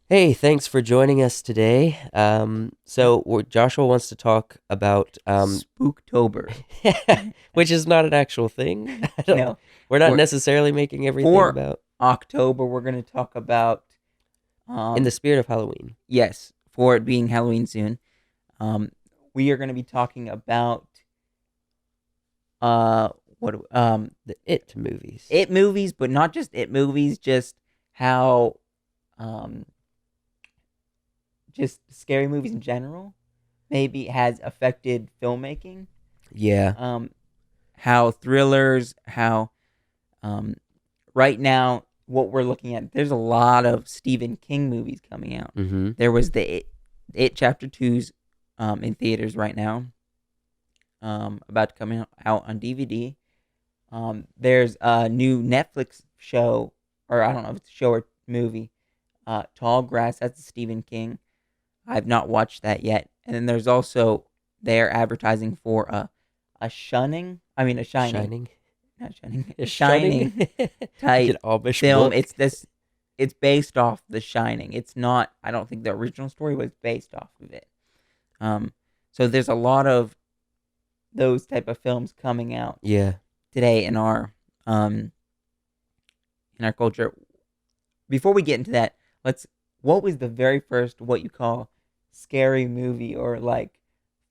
Hey, thanks for joining us today. Joshua wants to talk about Spooktober. which is not an actual thing. I don't. No, We're not for necessarily making everything for about October, we're going to talk about in the um spirit of Halloween. yes, for it being Halloween soon. Um, we are going to be talking about uh what The It movies. it movies, but not just it movies, just how um just scary movies in general maybe has affected filmmaking. Yeah. Um, how thrillers, how um right now what we're looking at, there's a lot of Stephen King movies coming out. Mm-hmm. There was the It Chapter 2's in theaters right now, about to come out on DVD. There's a new Netflix show, or I don't know if it's a show or movie, Tall Grass. That's Stephen King. I've not watched that yet. And then there's also, they're advertising for a Shining, Shining. not Shining, Is a Shining Shining like an type Amish film. book? It's based off The Shining. It's not. I don't think the original story was based off of it. Um, so there's a lot of those type of films coming out Yeah. today um in our culture. Before we get into that, let's. What was the very first what you call scary movie or like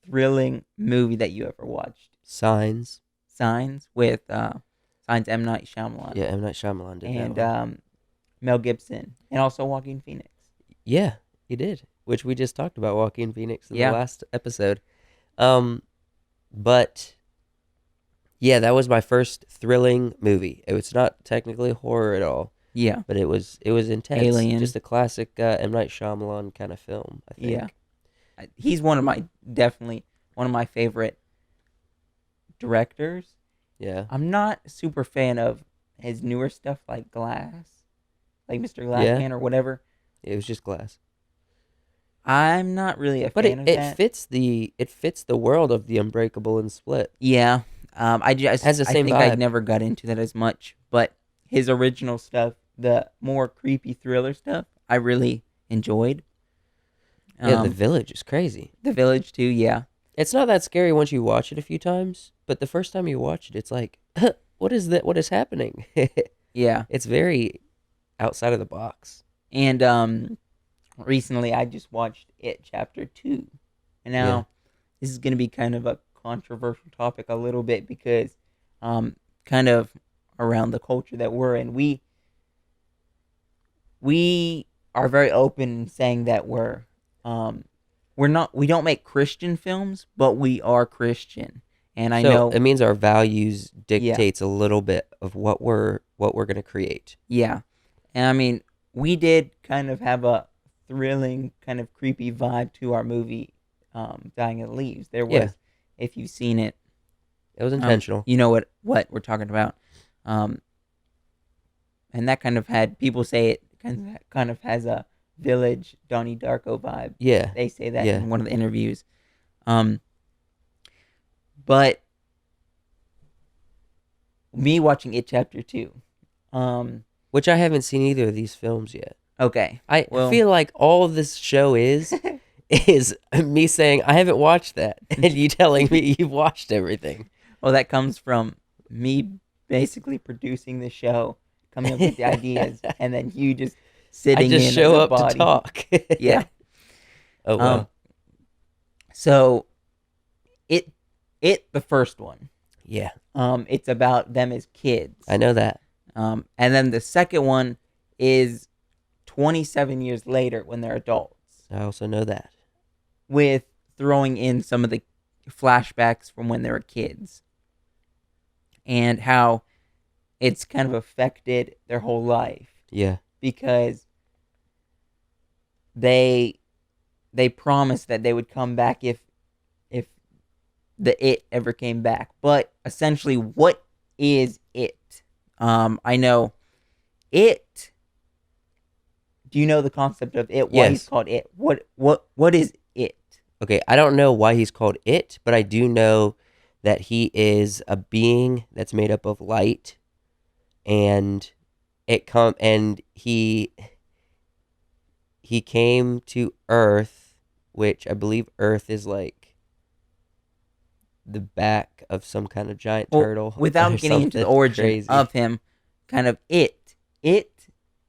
thrilling movie that you ever watched? Signs. Signs with Signs M Night Shyamalan Yeah, M. Night Shyamalan did that and one. Mel Gibson and also Joaquin Phoenix. Yeah, he did. Which we just talked about Joaquin Phoenix in the Yeah, last episode. Um, but Yeah, that was my first thrilling movie. It was not technically horror at all, yeah. but it was intense. Alien. Just a classic M. Night Shyamalan kind of film, I Yeah, think. he's definitely one of my favorite directors. Yeah. I'm not a super fan of his newer stuff like Glass, like Mr. Yeah. Glassman or whatever. It was just glass. I'm not really a But fan it, of it that. fits the world of the Unbreakable and Split. Yeah, It has the I same think I vibe. never got into that as much, but his original stuff, the more creepy thriller stuff, I really enjoyed. Yeah, The Um, Village is crazy. The Village too. Yeah, It's not that scary once you watch it a few times, but the first time you watch it, it's like, what is that? What is happening? yeah, It's very outside of the box. and recently I just watched It Chapter 2. And Yeah. now this is going to be kind of a controversial topic a little bit because um kind of around the culture that we're in. We are very open in saying that um we don't make Christian films, but we are Christian. And I So know, it means our values yeah, dictates a little bit of what we're gonna create. yeah. And I mean, we did kind of have a thrilling, kind of creepy vibe to our movie, Dying of the Leaves. There Yeah, was, if you've seen it, it was intentional. you know what we're talking about. Um, and that kind of had people say it kind of has a Village Donnie Darko vibe. Yeah, They say that yeah. in one of the interviews. Um, but me watching It Chapter 2. Um, Which I haven't seen either of these films yet. okay, I well, feel like all of this show is me saying I haven't watched that, and you telling me you've watched everything. well, that comes from me basically producing the show, coming up with the ideas, and then you just I sitting just in as show a up to body. talk. Yeah. Oh Um. well. So it the first one. Yeah, It's about them as I kids. know that. And then the second one is 27 years later when they're adults, I also know that. with throwing in some of the flashbacks from when they were kids and how it's kind of affected their whole life Yeah, because they they promised that they would come back if the it ever came back. But essentially, what is it? I know it. Do you know the concept of it? Why he's yes. called it? What is it? Okay, I don't know why he's called it, but I do know that he is a being that's made up of light, and he he came to Earth, which I believe Earth is like the back of some kind of giant Well, turtle or without getting into the something origin crazy. of him, kind of it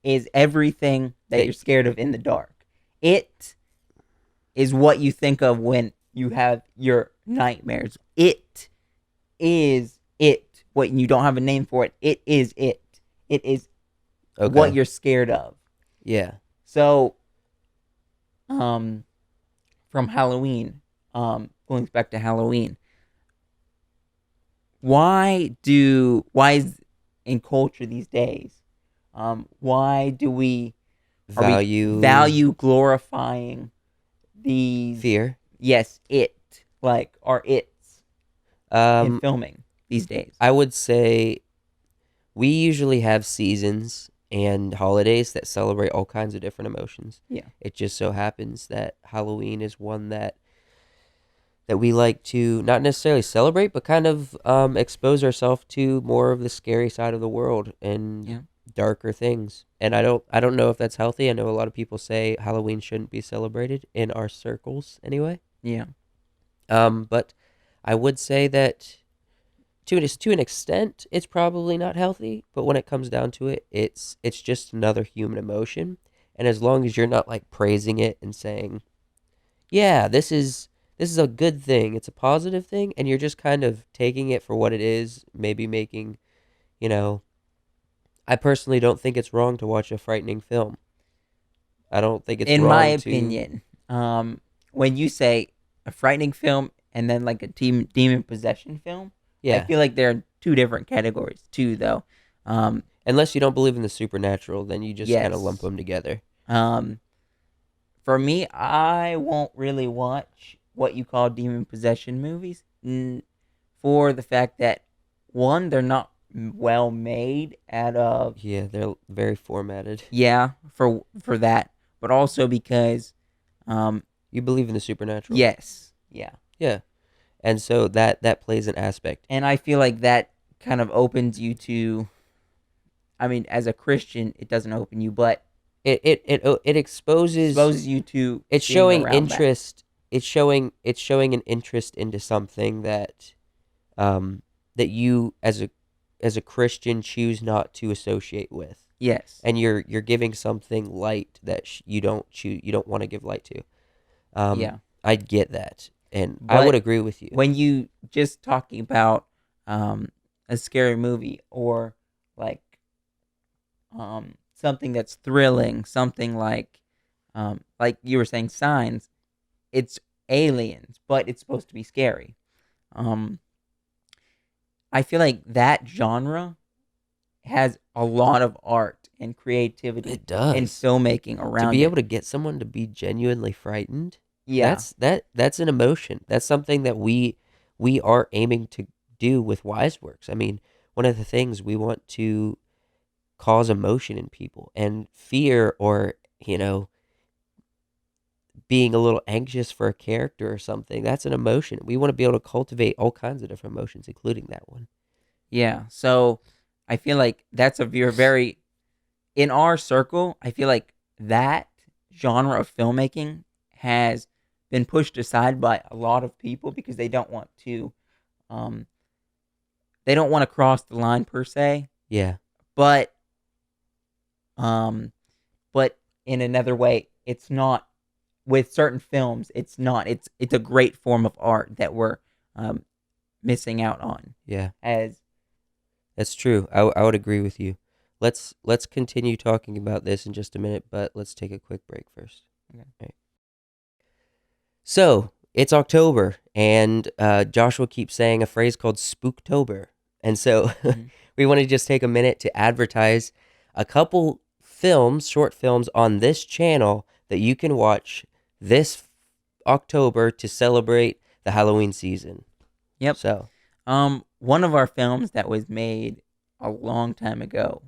is everything that you're That scared of in the dark. It is what you think of when you have your nightmares. It is it. What you don't have a name for it. It is it. It is what okay, you're scared of. yeah, So, from Halloween, going back to Halloween, why is in culture these days, why do we are we value value glorifying these, fear. yes, it, like, are it's in Um, filming these days? I would say we usually have seasons and holidays that celebrate all kinds of different emotions. Yeah. It just so happens that Halloween is one that we like to not necessarily celebrate, but kind of expose ourselves to more of the scary side of the world and Yeah. darker things. And I don't know if that's healthy. I know a lot of people say Halloween shouldn't be celebrated in our circles anyway. Yeah. But I would say that to an extent, it's probably not healthy. But when it comes down to it, it's just another human emotion. And as long as you're not like praising it and saying, "Yeah, this is a good thing. It's a positive thing," and you're just kind of taking it for what it is, maybe making, you know, I personally don't think it's wrong to watch a frightening film. I don't think it's In my wrong to, opinion, when you say a frightening film and then like a demon possession film, I yeah, feel like they're two different categories too, though. Um, unless you don't believe in the supernatural, then you just kind of lump yes. them together. Um, for me, I won't really watch what you call demon possession movies, for the fact that, one, they're not well made out of, Yeah, they're very formatted. yeah, for that, but also because, um, You believe in the supernatural. yes, yeah. Yeah. And so that plays an aspect. And I feel like that kind of opens you to, I mean, as a Christian, it doesn't open you, but It exposes, exposes you to it's being showing around that. interest, it's showing an interest into something um that you as a Christian choose not to associate with. Yes. And you're giving something light that you don't want to give light to. Yeah. I get that, and I would But agree with you. when you just talking about, um, a scary movie, or like, something that's thrilling, something like you were saying, Signs, it's aliens, but it's supposed to be scary. Um, I feel like that genre has a lot of art and creativity It and does. filmmaking To be around able it. to get someone to be genuinely frightened, Yeah. that's an emotion. That's something that we are aiming to do with Wise Works. I mean, one of the things we want to cause emotion in people and fear, or being a little anxious for a character or something. That's an emotion. We want to be able to cultivate all kinds of different emotions, including that one. Yeah. So I feel like that's a very, in our circle, I feel like that genre of filmmaking has been pushed aside by a lot of people because um they don't want to cross the line per se, Yeah. but um but in another way, it's not, with certain films, it's a great form of art that we're, um missing out on, Yeah. as That's true. I would agree with you. Let's continue talking about this in just a minute, but let's take a quick break first. okay. Right. So it's October, and Joshua keeps saying a phrase called Spooktober, and so Mhm. we want to just take a minute to advertise a couple films, short films on this channel that you can watch this October to celebrate the Halloween season. Yep. So One of our films that was made a long time ago,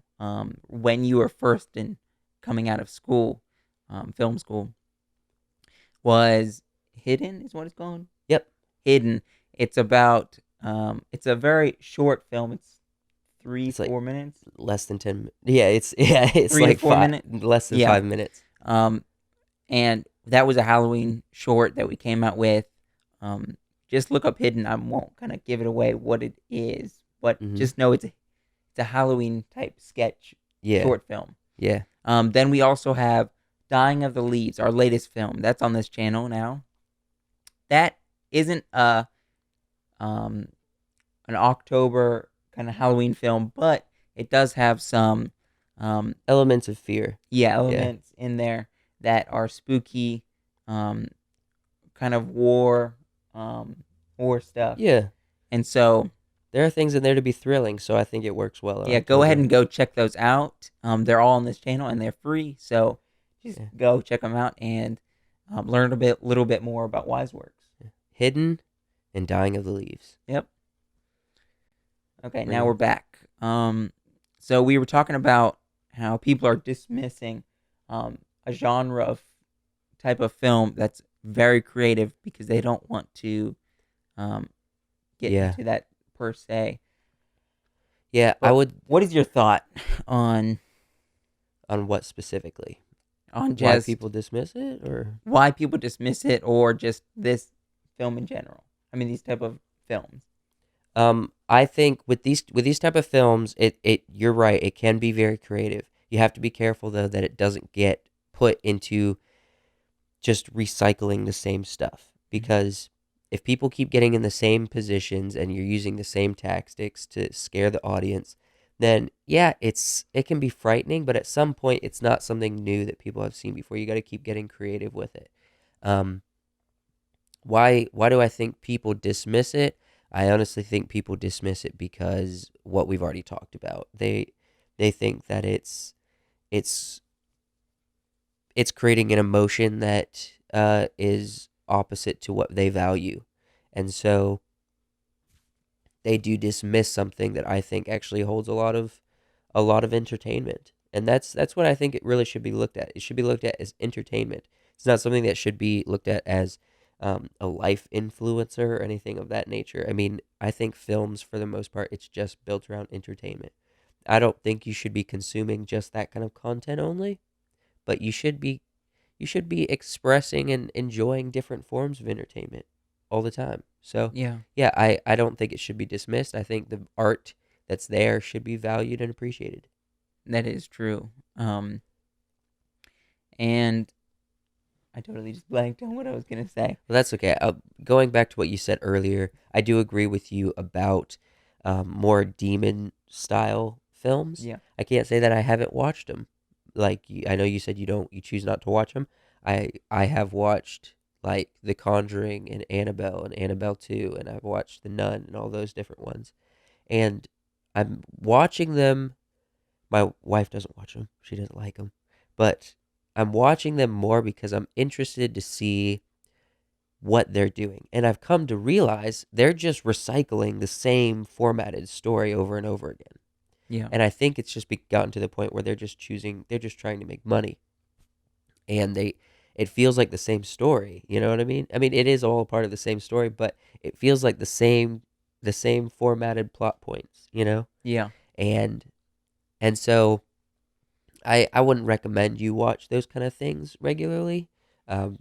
when you were first in coming out of school, film school, was Hidden, is what it's called. yep, Hidden. It's about, it's a very short film. It's three it's like 4 minutes, less than 10. Yeah, it's yeah, it's three to like four five, minutes. less than Yeah. 5 minutes. Um, And that was a Halloween short that we came out with. Um, just look up Hidden. I won't kind of give it away what it is, but Hmm. just know it's a Halloween type sketch Yeah. short film. Yeah. Then we also have Dying of the Leaves, our latest film. That's on this channel now. That isn't um an October kind of Halloween film, but it does have some um Elements of fear. Yeah. elements in there that are spooky, um kind of war stuff. Yeah. And so There are things in there to be thrilling, so I think it works well in yeah, go ahead October. and go check those out. They're all on this channel and they're free, so just Yeah. go check them out and learn little bit more about Wiseworks. Hidden and Dying of the Leaves. Yep. Okay, Bring now it we're on. back. So we were talking about how people are dismissing a genre of type of film that's very creative because they don't want to um, get Yeah. into that per se. Yeah, I But would. what is your thought on On what specifically? on Why just people dismiss it, or why people dismiss it or just this film in general? I mean, these type of films. I think with these type of films, it you're right. It can be very creative. You have to be careful though that it doesn't get put into just recycling the same stuff, because if people keep getting in the same positions and you're using the same tactics to scare the audience, then yeah, it can be frightening, but at some point it's not something new that people have seen before. You got to keep getting creative with it. Um, why do I think people dismiss it? I honestly think people dismiss it because what we've already talked about. They think that it's it's creating an emotion that is opposite to what they value, and so they do dismiss something that I think actually holds a lot of entertainment. And that's what I think it really should be looked at. It should be looked at as entertainment. It's not something that should be looked at as a life influencer or anything of that nature. I mean, I think films, for the most part, it's just built around entertainment. I don't think you should be consuming just that kind of content only, but you should be expressing and enjoying different forms of entertainment all the time. So, Yeah, yeah, I don't think it should be dismissed. I think the art that's there should be valued and appreciated. that is true. And I totally just blanked on what I was gonna say. Well, that's okay. Going back to what you said earlier, I do agree with you about more demon style films. Yeah, I can't say that I haven't watched them. Like I know you said you choose not to watch them. I have watched like The Conjuring and Annabelle 2, and I've watched The Nun and all those different ones. And I'm watching them. My wife doesn't watch them. She doesn't like them. But I'm watching them more because I'm interested to see what they're doing. And I've come to realize they're just recycling the same formatted story over and over again. yeah, And I think it's just gotten to the point where they're just trying to make money. And it feels like the same story. You know what I mean? I mean, it is all part of the same story, but it feels like the same formatted plot points, yeah. And so I wouldn't recommend you watch those kind of things regularly.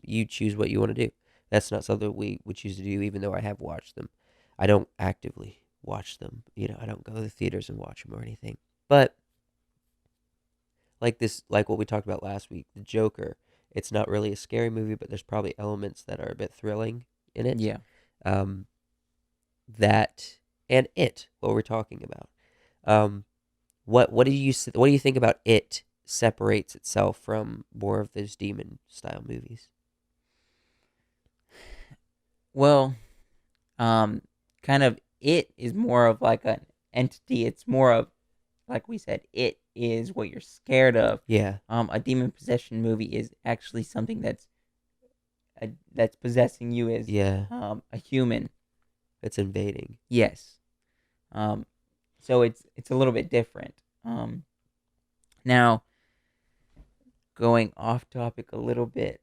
You choose what you want to do. That's not something we would choose to do, even though I have watched them. I don't actively watch them. I don't go to the theaters and watch them or anything. But like what we talked about last week, The Joker. It's not really a scary movie, but there's probably elements that are a bit thrilling in it. Yeah. Um, that and what we're talking about. Um, what do you think about it separates itself from more of those demon style movies? Well, um, kind of it is more of like an entity. It's more of like we said, it is what you're scared of. Yeah, A demon possession movie is actually something that's possessing you as yeah, a human. it's invading. Yes. Um, so it's a little bit different. Now going off topic a little bit,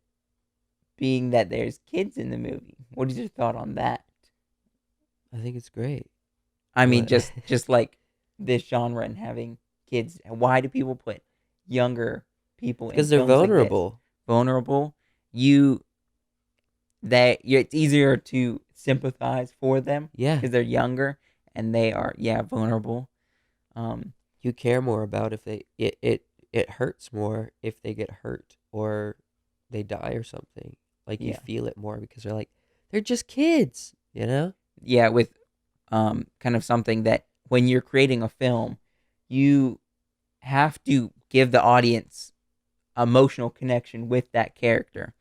being that there's kids in the movie. What is your thought on that? I think it's great. I mean, What? just like this genre and having kids. Why do people put younger people in Because they're films like this? vulnerable. Vulnerable, it's easier to sympathize for them Yeah. because they're younger and they are vulnerable. Um, You care more about if it hurts more if they get hurt or they die or something. Like you Yeah. feel it more because they're just kids, you know? with kind of something that when you're creating a film, you have to give the audience emotional connection with that character.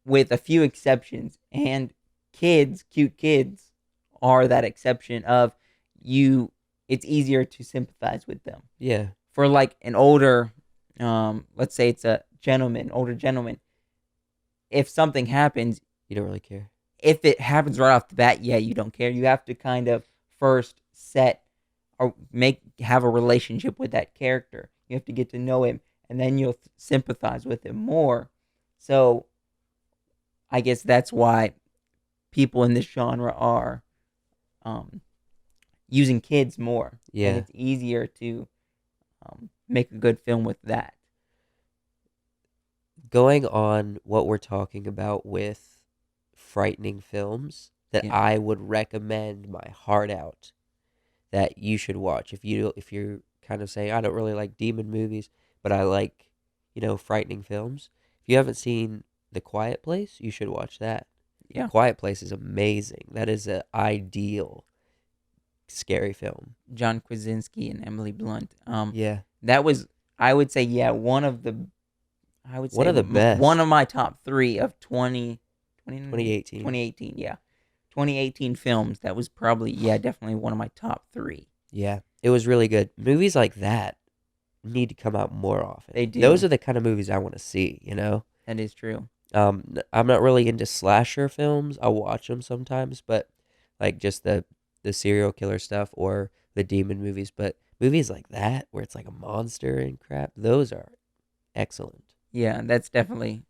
With a few exceptions, and cute kids are that exception of you. It's easier to sympathize with them. Yeah. For like an older, let's say it's a older gentleman. If something happens, You don't really care. if it happens right off the bat, you don't care. You have to kind of first set or have a relationship with that character. You have to get to know him, and then you'll sympathize with him more. So, I guess that's why people in this genre are using kids more. Yeah. And it's easier to make a good film with that. Going on what we're talking about with frightening films that Yeah. I would recommend my heart out that you should watch if you're kind of saying I don't really like demon movies, but I like, frightening films. If you haven't seen The Quiet Place, you should watch that. Yeah. Quiet Place is amazing. That is an ideal scary film. John Krasinski and Emily Blunt. Yeah. That was, I would say, one of the best. One of my top 3 of 2018. 2018, yeah. 2018 films. That was probably, definitely one of my top 3. Yeah. It was really good. Movies like that need to come out more often. They do. Those are the kind of movies I want to see, That is true. I'm not really into slasher films. I'll watch them sometimes, but like just the serial killer stuff or the demon movies. But movies like that, where it's like a monster and crap, those are excellent. Yeah, that's definitely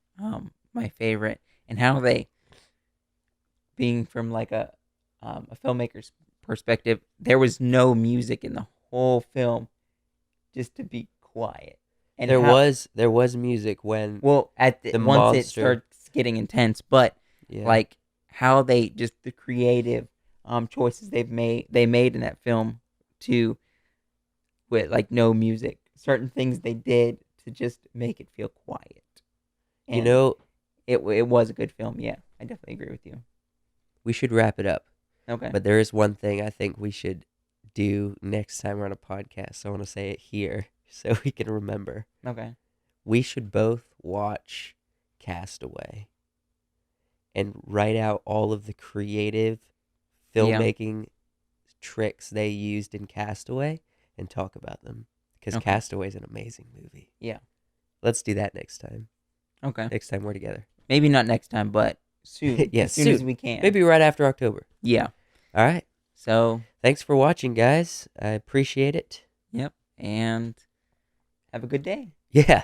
my favorite. And how they, being from like a filmmaker's perspective, there was no music in the whole film, just to be quiet. And there was music when at the once monster it starts getting intense, but yeah. like how they just the creative choices they made in that film to with like no music, certain things they did to just make it feel quiet. And it was a good film. Yeah, I definitely agree with you. We should wrap it up. Okay. But there is one thing I think we should do next time we're on a podcast. I want to say it here so we can remember. Okay. We should both watch Castaway and write out all of the creative filmmaking tricks they used in Castaway and talk about them. Because Castaway is an amazing movie. Yeah. Let's do that next time. Okay. Next time we're together. Maybe not next time, but soon. Yeah, as soon as we can. Maybe right after October. Yeah. All right. So thanks for watching, guys. I appreciate it. Yep. And have a good day. Yeah.